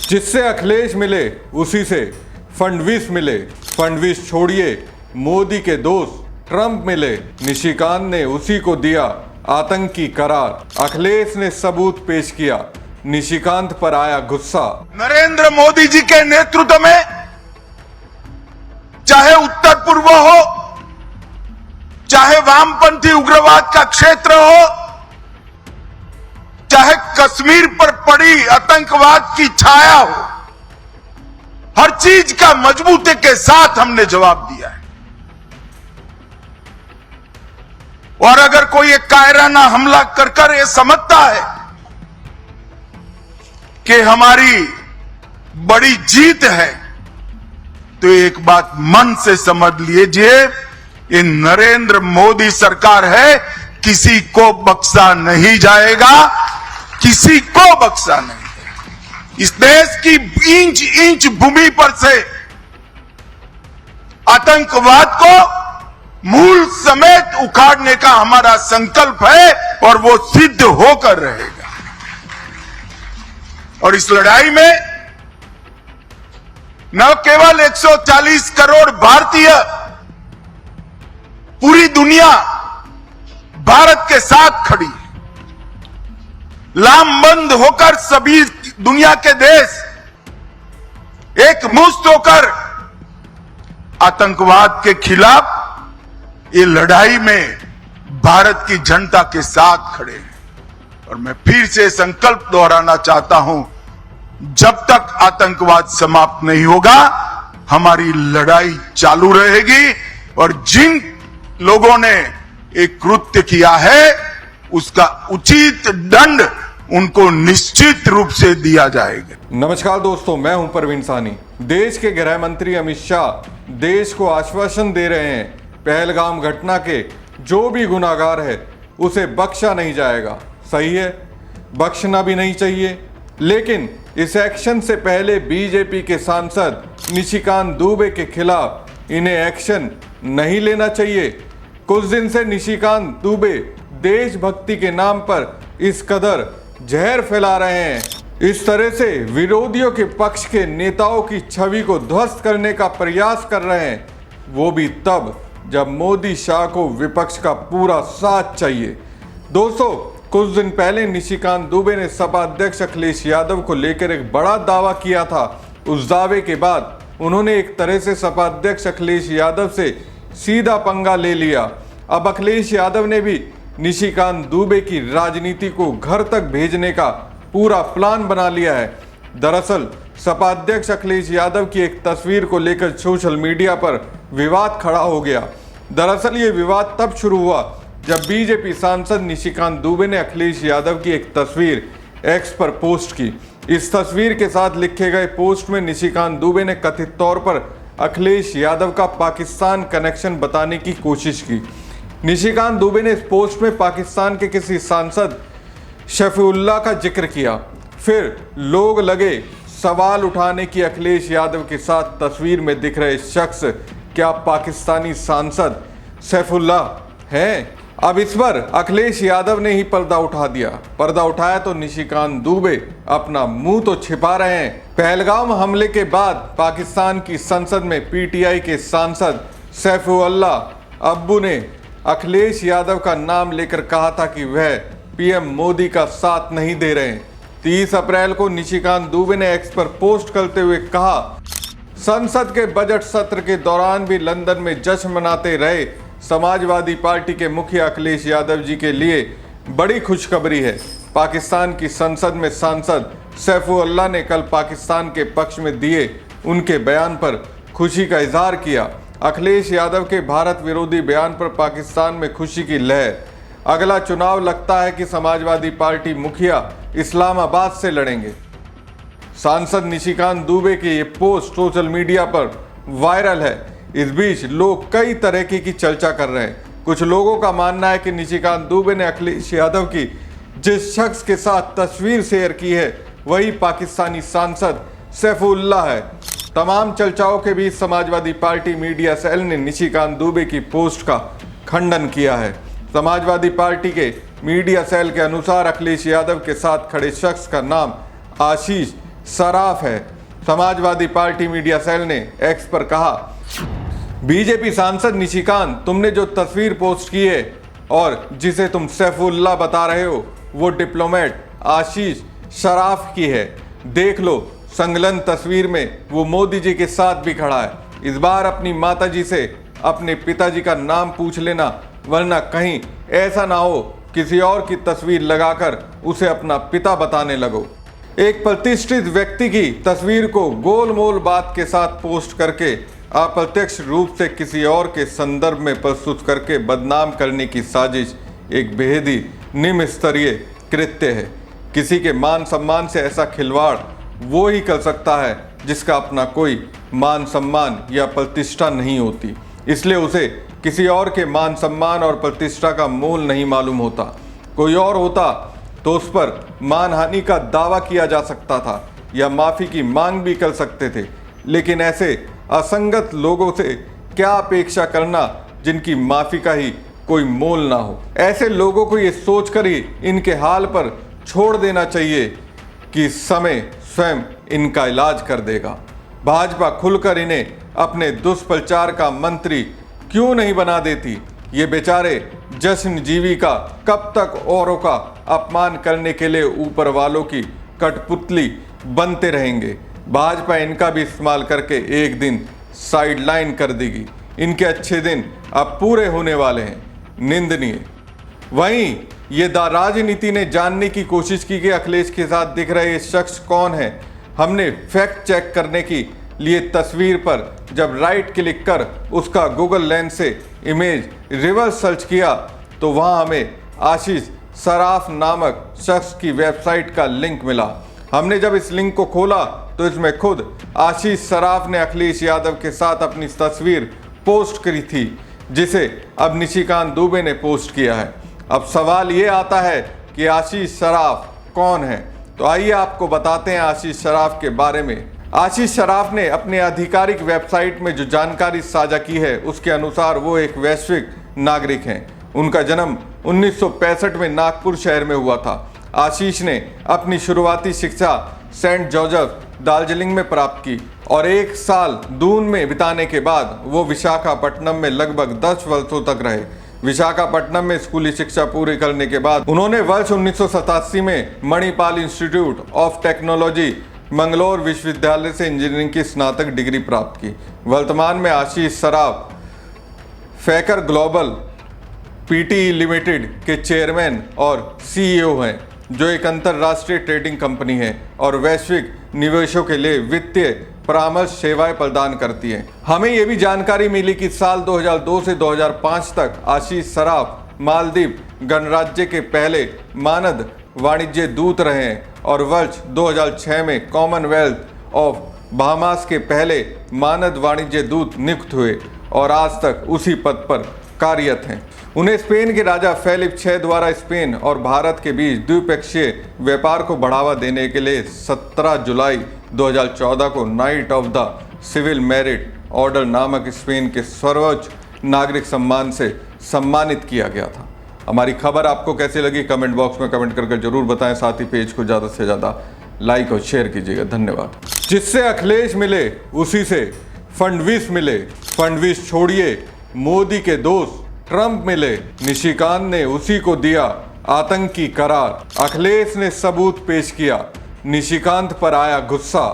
जिससे अखिलेश मिले उसी से फडणवीस मिले, फडणवीस छोड़िए मोदी के दोस्त ट्रंप मिले, निशिकांत ने उसी को दिया आतंकी करार, अखिलेश ने सबूत पेश किया, निशिकांत पर आया गुस्सा। नरेंद्र मोदी जी के नेतृत्व में चाहे उत्तर पूर्व हो, चाहे वामपंथी उग्रवाद का क्षेत्र हो, चाहे कश्मीर पर पड़ी आतंकवाद की छाया हो, हर चीज का मजबूती के साथ हमने जवाब दिया है। और अगर कोई एक कायराना हमला कर ये समझता है कि हमारी बड़ी जीत है, तो एक बात मन से समझ लीजिए, ये नरेंद्र मोदी सरकार है, किसी को बख्शा नहीं जाएगा, किसी को बख्शा नहीं। इस देश की इंच इंच भूमि पर से आतंकवाद को मूल समेत उखाड़ने का हमारा संकल्प है और वो सिद्ध होकर रहेगा। और इस लड़ाई में न केवल 140 करोड़ भारतीय, पूरी दुनिया भारत के साथ खड़ी है। लामबंद होकर सभी दुनिया के देश एकमुश्त होकर आतंकवाद के खिलाफ ये लड़ाई में भारत की जनता के साथ खड़े हैं। और मैं फिर से संकल्प दोहराना चाहता हूं, जब तक आतंकवाद समाप्त नहीं होगा हमारी लड़ाई चालू रहेगी। और जिन लोगों ने एक कृत्य किया है उसका उचित दंड उनको निश्चित रूप से दिया जाएगा। नमस्कार दोस्तों, मैं हूं परवीन सानी। देश के गृह मंत्री अमित शाह देश को आश्वासन दे रहे हैं, पहलगाम घटना के जो भी गुनाहगार है उसे बख्शा नहीं जाएगा। सही है, बख्शना भी नहीं चाहिए, लेकिन इस एक्शन से पहले बीजेपी के सांसद निशिकांत दुबे के खिलाफ इन्हें एक्शन नहीं लेना चाहिए। कुछ दिन से निशिकांत दुबे देशभक्ति के नाम पर इस कदर जहर फैला रहे हैं, इस तरह से विरोधियों के पक्ष के नेताओं की छवि को ध्वस्त करने का प्रयास कर रहे हैं, वो भी तब जब मोदी शाह को विपक्ष का पूरा साथ चाहिए। दोस्तों, कुछ दिन पहले निशिकांत दुबे ने सपा अध्यक्ष अखिलेश यादव को लेकर एक बड़ा दावा किया था। उस दावे के बाद उन्होंने एक तरह से सपा अध्यक्ष अखिलेश यादव से सीधा पंगा ले लिया। अब अखिलेश यादव ने भी निशिकांत दुबे की राजनीति को घर तक भेजने का पूरा प्लान बना लिया है। दरअसल सपा अध्यक्ष अखिलेश यादव की एक तस्वीर को लेकर सोशल मीडिया पर विवाद खड़ा हो गया। दरअसल ये विवाद तब शुरू हुआ जब बीजेपी सांसद निशिकांत दुबे ने अखिलेश यादव की एक तस्वीर एक्स पर पोस्ट की। इस तस्वीर के साथ लिखे गए पोस्ट में निशिकांत दुबे ने कथित तौर पर अखिलेश यादव का पाकिस्तान कनेक्शन बताने की कोशिश की। निशिकांत दुबे ने इस पोस्ट में पाकिस्तान के किसी सांसद शफीउल्लाह का जिक्र किया। फिर लोग लगे सवाल उठाने की अखिलेश यादव के साथ तस्वीर में दिख रहे शख्स क्या पाकिस्तानी सांसद सैफुल्लाह हैं? अब इस पर अखिलेश यादव ने ही पर्दा उठा दिया। पर्दा उठाया तो निशिकांत दुबे अपना मुंह तो छिपा रहे हैं। पहलगाम हमले के बाद पाकिस्तान की संसद में पीटीआई के सांसद सैफुल्लाह अब्बू ने अखिलेश यादव का नाम लेकर कहा था कि वह पीएम मोदी का साथ नहीं दे रहे। 30 अप्रैल को निशिकांत दुबे ने एक्स पर पोस्ट करते हुए कहा, संसद के बजट सत्र के दौरान भी लंदन में जश्न मनाते रहे समाजवादी पार्टी के मुखिया अखिलेश यादव जी के लिए बड़ी खुशखबरी है। पाकिस्तान की संसद में सांसद सैफुल्लाह ने कल पाकिस्तान के पक्ष में दिए उनके बयान पर खुशी का इजहार किया। अखिलेश यादव के भारत विरोधी बयान पर पाकिस्तान में खुशी की लहर। अगला चुनाव लगता है कि समाजवादी पार्टी मुखिया इस्लामाबाद से लड़ेंगे। सांसद निशिकांत दुबे की ये पोस्ट सोशल मीडिया पर वायरल है। इस बीच लोग कई तरह की चर्चा कर रहे हैं। कुछ लोगों का मानना है कि निशिकांत दुबे ने अखिलेश यादव की जिस शख्स के साथ तस्वीर शेयर की है वही पाकिस्तानी सांसद सैफुल्लाह है। तमाम चर्चाओं के बीच समाजवादी पार्टी मीडिया सेल ने निशिकांत दुबे की पोस्ट का खंडन किया है। समाजवादी पार्टी के मीडिया सेल के अनुसार अखिलेश यादव के साथ खड़े शख्स का नाम आशीष सराफ है। समाजवादी पार्टी मीडिया सेल ने एक्स पर कहा, बीजेपी सांसद निशिकांत, तुमने जो तस्वीर पोस्ट की है और जिसे तुम सैफुल्लाह बता रहे हो वो डिप्लोमेट आशीष सराफ की है। देख लो, संलग्न तस्वीर में वो मोदी जी के साथ भी खड़ा है। इस बार अपनी माताजी से अपने पिताजी का नाम पूछ लेना, वरना कहीं ऐसा ना हो किसी और की तस्वीर लगाकर उसे अपना पिता बताने लगो। एक प्रतिष्ठित व्यक्ति की तस्वीर को गोलमोल बात के साथ पोस्ट करके अप्रत्यक्ष रूप से किसी और के संदर्भ में प्रस्तुत करके बदनाम करने की साजिश एक बेहद ही निम्न स्तरीय कृत्य है। किसी के मान सम्मान से ऐसा खिलवाड़ वो ही कर सकता है जिसका अपना कोई मान सम्मान या प्रतिष्ठा नहीं होती, इसलिए उसे किसी और के मान सम्मान और प्रतिष्ठा का मोल नहीं मालूम होता। कोई और होता तो उस पर मानहानि का दावा किया जा सकता था या माफ़ी की मांग भी कर सकते थे, लेकिन ऐसे असंगत लोगों से क्या अपेक्षा करना जिनकी माफ़ी का ही कोई मोल ना हो। ऐसे लोगों को ये सोचकर ही इनके हाल पर छोड़ देना चाहिए कि समय स्वयं इनका इलाज कर देगा। भाजपा खुलकर इन्हें अपने दुष्प्रचार का मंत्री क्यों नहीं बना देती। ये बेचारे जश्न जीवी का कब तक औरों का अपमान करने के लिए ऊपर वालों की कठपुतली बनते रहेंगे। भाजपा इनका भी इस्तेमाल करके एक दिन साइडलाइन कर देगी। इनके अच्छे दिन अब पूरे होने वाले हैं। निंदनीय। वहीं ये राजनीति ने जानने की कोशिश की कि अखिलेश के साथ दिख रहे ये शख्स कौन है। हमने फैक्ट चेक करने की लिए तस्वीर पर जब राइट क्लिक कर उसका गूगल लेंस से इमेज रिवर्स सर्च किया तो वहां हमें आशीष सराफ नामक शख्स की वेबसाइट का लिंक मिला। हमने जब इस लिंक को खोला तो इसमें खुद आशीष सराफ ने अखिलेश यादव के साथ अपनी तस्वीर पोस्ट करी थी, जिसे अब निशिकांत दुबे ने पोस्ट किया है। अब सवाल ये आता है कि आशीष सराफ कौन है, तो आइए आपको बताते हैं आशीष सराफ के बारे में। आशीष सराफ ने अपने आधिकारिक वेबसाइट में जो जानकारी साझा की है उसके अनुसार वो एक वैश्विक नागरिक हैं। उनका जन्म 1965 में नागपुर शहर में हुआ था। आशीष ने अपनी शुरुआती शिक्षा सेंट जोसेफ दार्जिलिंग में प्राप्त की और 1 साल दून में बिताने के बाद वो विशाखापट्टनम में लगभग 10 वर्षों तक रहे। विशाखापट्टनम में स्कूली शिक्षा पूरी करने के बाद उन्होंने वर्ष 1987 में Manipal institute of technology Mangalore विश्वविद्यालय से इंजीनियरिंग की स्नातक डिग्री प्राप्त की। वर्तमान में आशीष सराफ फैकर ग्लोबल पीटीई लिमिटेड के चेयरमैन और सीईओ हैं, जो एक अंतर्राष्ट्रीय ट्रेडिंग कंपनी है और वैश्विक निवेशों के लिए वित्तीय परामर्श सेवाएं प्रदान करती है। हमें यह भी जानकारी मिली कि साल 2002 से 2005 तक आशीष सराफ मालदीव गणराज्य के पहले मानद वाणिज्य दूत रहे हैं और वर्ष 2006 में कॉमनवेल्थ ऑफ बहामास के पहले मानद वाणिज्य दूत नियुक्त हुए और आज तक उसी पद पर कार्यरत हैं। उन्हें स्पेन के राजा फेलिप 6 द्वारा स्पेन और भारत के बीच द्विपक्षीय व्यापार को बढ़ावा देने के लिए 17 जुलाई 2014 को knight of the civil merit order नामक स्पेन के सर्वोच्च नागरिक सम्मान से सम्मानित किया गया था। हमारी खबर आपको कैसी लगी कमेंट बॉक्स में कमेंट करके जरूर बताएं। साथ ही पेज को ज़्यादा से ज़्यादा लाइक और शेयर कीजिएगा। धन्यवाद। जिससे अखिलेश मिले उसी से फडणवीस मिले, फडणवीस छोड़िए मोदी के दोस्त ट्रंप मिले, निशिकांत ने उसी को दिया आतंकी करार। अखिलेश ने सबूत पेश किया, निशिकांत पर आया गुस्सा।